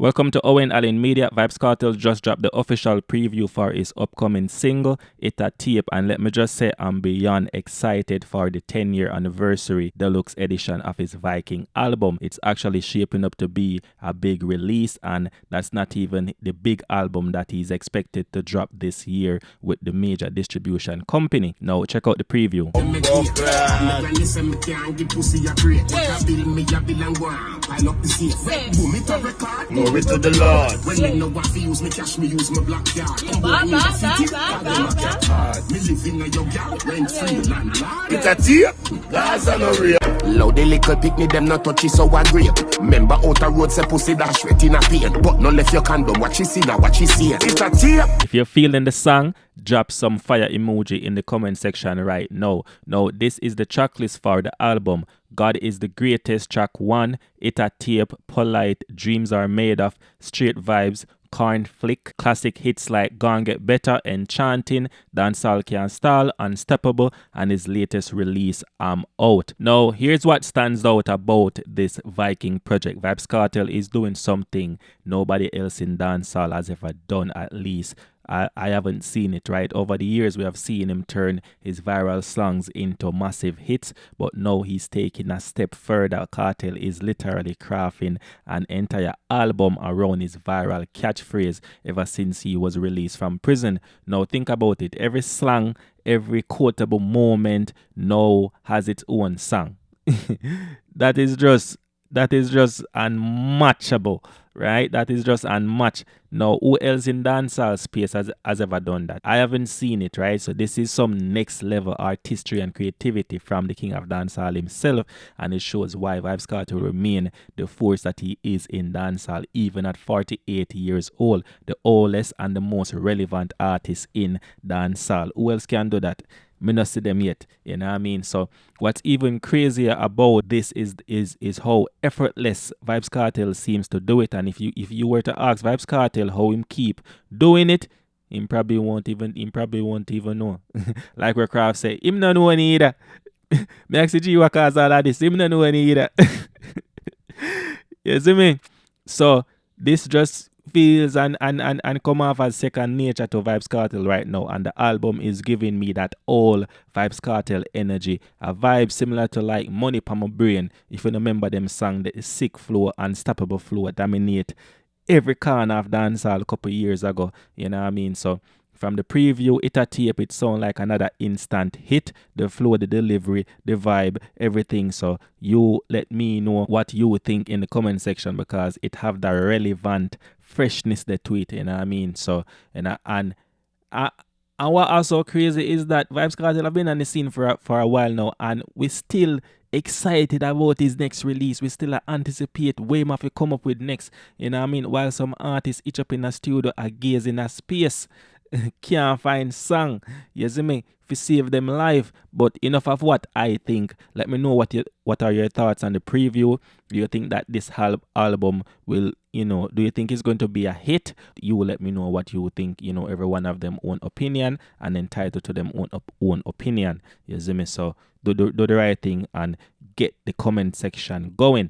Welcome to Owen Allen Media. Vybz Kartel just dropped the official preview for his upcoming single, It a Tape, and let me just say I'm beyond excited for the 10-year anniversary deluxe edition of his Viking album. It's actually shaping up to be a big release, and that's not even the big album that he's expected to drop this year with the major distribution company. Now check out the preview. Glory to the Lord. When me know what fi use me cash, me use my black card. Me living in your gal, rent free landlord. It's a tape. That's an real. Loud the little picnic, them not touchy so I great. Remember outer road say pussy dash wet in a pain. But no left your condom, what she see now, what she see. It's a tape. If you're feeling the song, drop some fire emoji in the comment section right now. Now, this is the track list for the album. God is the Greatest, track 1, It a Tape, Polite, Dreams Are Made Of, Straight Vibes, Corn Flick, classic hits like Gon Get Better, Enchanting, Dancehall Can't Stall, Unstoppable, and his latest release, I'm Out. Now, here's what stands out about this Viking project. Vybz Kartel is doing something nobody else in dancehall has ever done, at least. I haven't seen it, right? Over the years, we have seen him turn his viral songs into massive hits, but now he's taking a step further. Kartel is literally crafting an entire album around his viral catchphrase ever since he was released from prison. Now, think about it. Every slang, every quotable moment now has its own song. That is just unmatchable, right? That is just unmatched. Now, who else in dancehall space has ever done that? I haven't seen it, right? So this is some next level artistry and creativity from the king of dancehall himself, and it shows why Vybz Kartel remain the force that he is in dancehall, even at 48 years old, the oldest and the most relevant artist in dancehall. Who else can do that? Me not see them yet, you know what I mean? So what's even crazier about this is how effortless Vybz Kartel seems to do it. And if you were to ask Vybz Kartel how him keep doing it, him probably won't even know. Like where Craft say, him no know any either. Me ask G what cause all of this, him no know any either. You see me? So this just feels and come off as second nature to Vybz Kartel right now, and the album is giving me that all Vybz Kartel energy, a vibe similar to like Money Pa My Brain. If you remember them song, the sick flow, unstoppable flow dominate every corner of dancehall a couple years ago, you know what I mean? So from the preview, It a Tape, it sounds like another instant hit. The flow, the delivery, the vibe, everything. So you let me know what you think in the comment section, because it have the relevant freshness that to it, you know what I mean? So and what also crazy is that Vybz Kartel have been on the scene for a while now, and we still excited about his next release. We still anticipate way more to come up with next, you know what I mean? While some artists each up in a studio are gazing a space, can't find song, you see me, to save them life. But enough of what I think. Let me know what are your thoughts on the preview. Do you think that this album will, do you think it's going to be a hit? You will let me know what you think. Every one of them own opinion, and entitled to them own opinion. You see me? So do the right thing and get the comment section going.